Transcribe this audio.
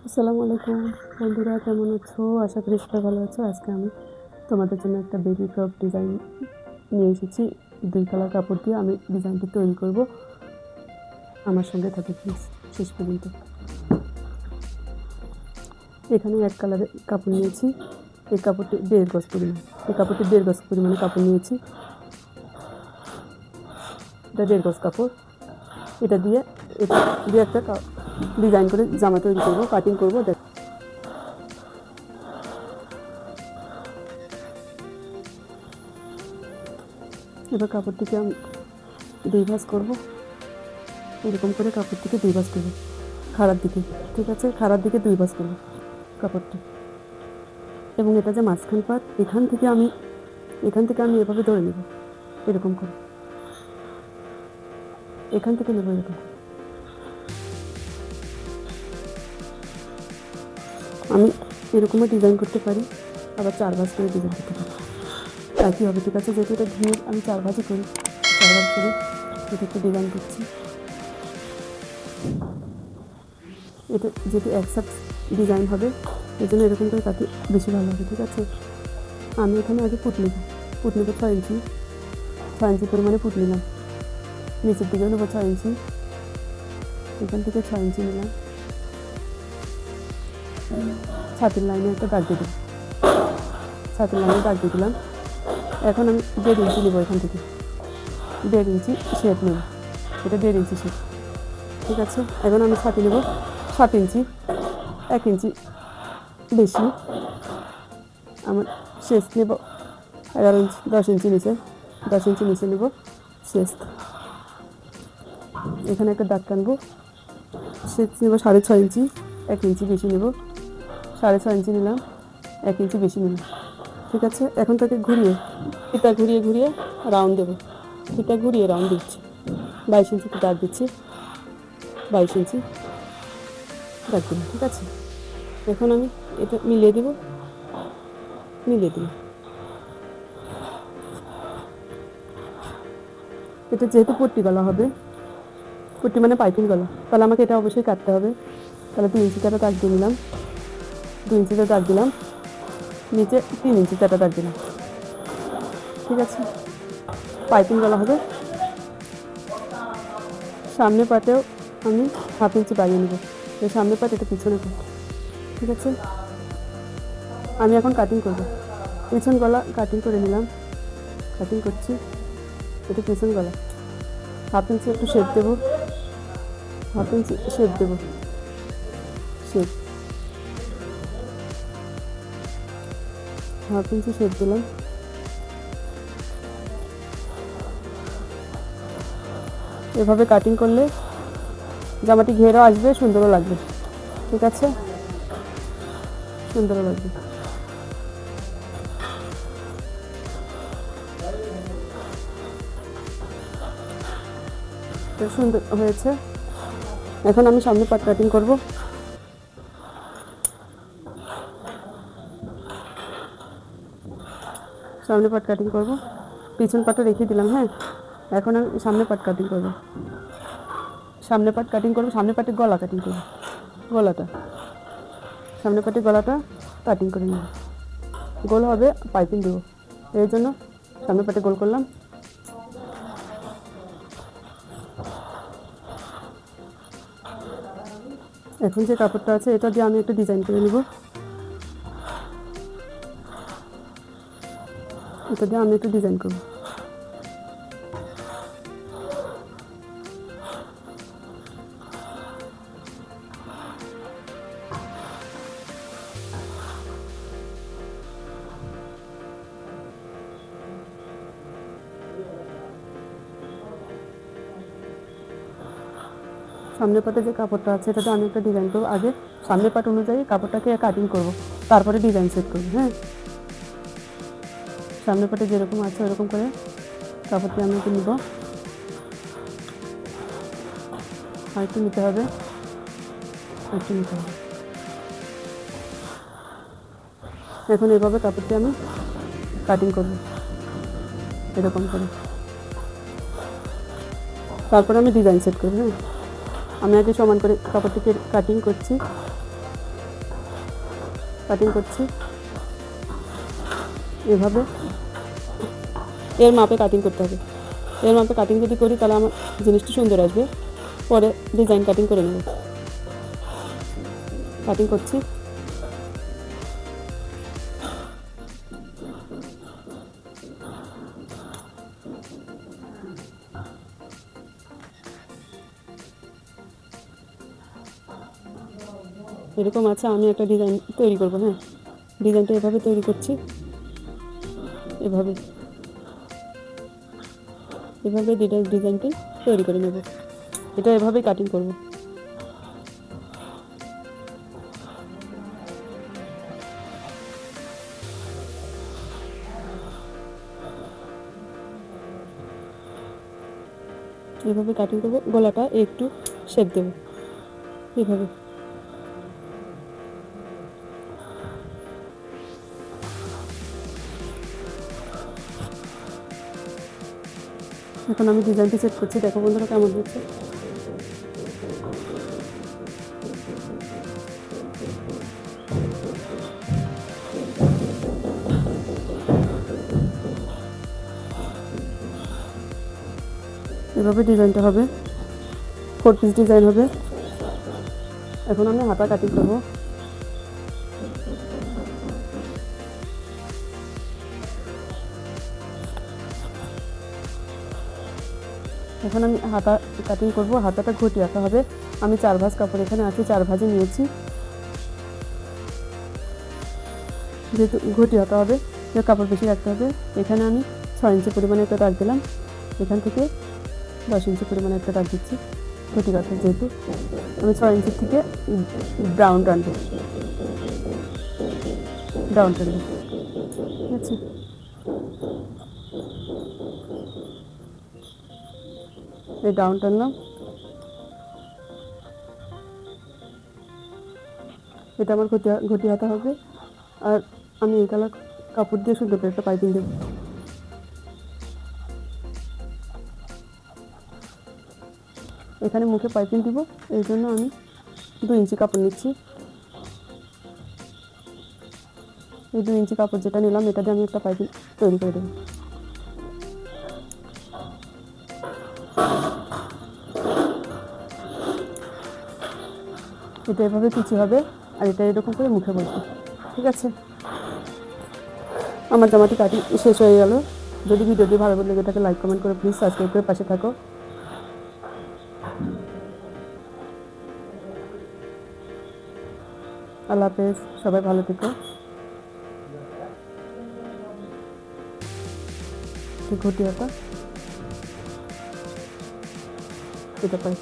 আসসালামু আলাইকুম বন্ধুরা, কেমন আছো? আশা করি সবাই ভালো আছো। আজকে আমি তোমাদের জন্য একটা বেবি ফ্রক ডিজাইন নিয়ে এসেছি। 2 কালার কাপড় দিয়ে আমি ডিজাইনটি তৈরি করব। আমার সঙ্গে থাকো প্লিজ শেষ পর্যন্ত। এখানে 1 কালারের কাপড় নিয়েছি। এই কাপড়টি 1.5 গজ পরিমাণ। এই কাপড়টি 1.5 গজ পরিমাণে কাপড় নিয়েছি। এটা 1.5 গজ কাপড়। এটা দিয়ে একটা ডিজাইন করে জামা তৈরি করব, কাটিং করব। এবার কাপড়টিকে আমি 2 ভাঁজ করব। এরকম করে কাপড়টিকে 2 ভাঁজ করব খাড়ার দিকে, ঠিক আছে? খাড়ার দিকে 2 ভাঁজ করব কাপড়টি। এবং এটা যে মাঝখান পাত, এখান থেকে আমি এভাবে ধরে নেব, এরকম করে এখান থেকে নেব এরকম। আমি এরকমও ডিজাইন করতে পারি, আবার 4 ভাঁজ করে ডিজাইন করতে পারি, একই হবে, ঠিক আছে? যেহেতু এটা ঘিয়ে আমি 4 ভাঁজই করি, 4 ভাঁজ করে এটা একটা ডিজাইন করছি। এটা যেহেতু একসাথে ডিজাইন হবে, এই জন্য এরকম করে কাটি বেশি ভালো হবে, ঠিক আছে? আমি এখানে আগে ফুট নেব 6 ইঞ্চি, 6 ইঞ্চি পরিমাণে ফুট নিলাম। নিচের দিকেও নেবো 6 ইঞ্চি, এখান থেকে 6 ইঞ্চি নিলাম। ছাতির লাইনে একটা দাগ দিয়ে দিলাম, ছাতির লাইনে দাগ দিয়ে দিলাম। এখন আমি 1.5 ইঞ্চি নেবো, এখান থেকে 1.5 ইঞ্চি শেপ নেব। এটা 1.5 ইঞ্চি শেপ, ঠিক আছে? এখন আমি ছাতি নেব 7 ইঞ্চি, 1 ইঞ্চি বেশি। আমার শেষ নেব 11 ইঞ্চি, 10 ইঞ্চি নিচে, 10 ইঞ্চি নিচে নেব শেষ। এখানে একটা দাগ টানবো। শেষ নেব 6.5 ইঞ্চি, 1 ইঞ্চি বেশি নেব। 6.5 ইঞ্চি নিলাম, 1 ইঞ্চি বেশি নিলাম, ঠিক আছে? এখন তাকে ঘুরিয়ে ঘুরিয়ে রাউন্ড দেবো। ফিতা ঘুরিয়ে রাউন্ড দিচ্ছি। 22 ইঞ্চিতে দাগ দিচ্ছি, 22 ইঞ্চি দাগ দিলাম, ঠিক আছে? এখন আমি এটা মিলিয়ে দিলাম। এটা যেহেতু পট্টি গলা হবে, পট্টি মানে পাইপিং গলা, তাহলে আমাকে এটা অবশ্যই কাটতে হবে। তাহলে 2 ইঞ্চি একটা দাগ দিয়ে নিলাম, 2 ইঞ্চিতে দাগ দিলাম, নিচে 3 ইঞ্চিতে একটা দাগ দিলাম, ঠিক আছে? পাইপিং গলা হবে। সামনে পাটেও আমি 1/2 ইঞ্চি বাড়িয়ে নেব। এই সামনে পাট, এটা পিছনে পাট, ঠিক আছে? আমি এখন কাটিং করব। পিছন গলা কাটিং করে নিলাম, কাটিং করছি। এটা পিছন গলা, 1/2 ইঞ্চি একটু শেপ দেবো, 1/2 ইঞ্চি শেপ দেবো, শেপ 1/2 ইঞ্চি শেপ দিলাম। এভাবে কাটিং করলে জামাটি ঘেরও আসবে, সুন্দরও লাগবে, ঠিক আছে? সুন্দরও লাগবে। সুন্দর হয়েছে। এখন আমি সামনে পাট কাটিং করব। সামনে পাট কাটিং করব, পিছন পাটও রেখে দিলাম। হ্যাঁ, এখন আমি সামনে পাট কাটিং করব। সামনে পাটের গলা কাটিং করব। গলাটা, সামনে পাটের গলাটা কাটিং করে নেব। গোল হবে, পাইপিং দেবো, এই জন্য সামনে পাটে গোল করলাম। এখন যে কাপড়টা আছে, এটা দিয়ে আমি একটা ডিজাইন করে নেব। এটা দিয়ে আমি একটু ডিজাইন করব। সামনের পাটে যে কাপড়টা আছে, এটাতে আমি একটা ডিজাইন করবো। আগে সামনের পাট অনুযায়ী কাপড়টাকে কাটিং করব, তারপরে ডিজাইন সেট করব। হ্যাঁ, সামনের পাটে যেরকম আছে ওরকম করে কাপড়টি আমি একটু নিব, আর একটু নিতে হবে, এখন এভাবে কাপড়টি আমি কাটিং করব, এরকম করে। তারপরে আমি ডিজাইন সেট করব। হ্যাঁ, আমি আগে সমান করে কাপড়টিকে কাটিং করছি। কাটিং করছি এভাবে। এর মাপে কাটিং করতে হবে। এর মাপে কাটিং যদি করি তাহলে আমার জিনিসটা সুন্দর আসবে। পরে ডিজাইন কাটিং করে নেব। কাটিং করছি। এরকম আছে, আমি একটা ডিজাইন তৈরি করব। হ্যাঁ, ডিজাইনটা এভাবে তৈরি করছি, এভাবে এভাবে ডিজাইনটি তৈরি করে নেব। এটা এভাবেই কাটিং করব। এভাবে কাটিং করব, গলাটা একটু শেপ দেব এভাবে। এখন আমি ডিজাইনটি সেট করছি, দেখো বন্ধুরা কেমন হচ্ছে। এভাবে ডিজাইনটা হবে, 4 পিস ডিজাইন হবে। এখন আমি হাতা কাটিং করব। এখন আমি হাতা কাটিং করব। হাতাটা ঘটি আঁকা হবে। আমি 4 ভাঁজ কাপড় এখানে আছে, 4 ভাঁজে নিয়েছি। যেহেতু ঘটি হাতা হবে, যে কাপড় বেশি রাখতে হবে। এখানে আমি 6 ইঞ্চি পরিমাণে একটা দাগ দিলাম। এখান থেকে 10 ইঞ্চি পরিমাণে একটা দাগ দিচ্ছি। ঘটি কাটা যেহেতু আমি 6 ইঞ্চির থেকে ডাউন টানবো, ঠিক আছে। এই ডাউন টানলাম। এটা আমার ঘটি হাতা হবে। আর আমি এই কালার কাপড় দিয়ে সুন্দর করে একটা পাইপিং দেবো। এখানে মুখে পাইপিং দিব, এই জন্য আমি 2 ইঞ্চি কাপড় নিচ্ছি। এই 2 ইঞ্চি কাপড় যেটা নিলাম, এটা দিয়ে আমি একটা পাইপিং তৈরি করে দেবো। এটা এভাবে পিছু হবে, আর এটা এরকম করে মুখে বসবে, ঠিক আছে। আমার জামাটি কাটিং শেষ হয়ে গেল। যদি ভিডিওটি ভালো লেগে থাকে লাইক কমেন্ট করে প্লিজ সাবস্ক্রাইব করে পাশে থাকো। আল্লাহ হাফেজ, সবাই ভালো থেকো। ঘটি হাতা এটা পাই।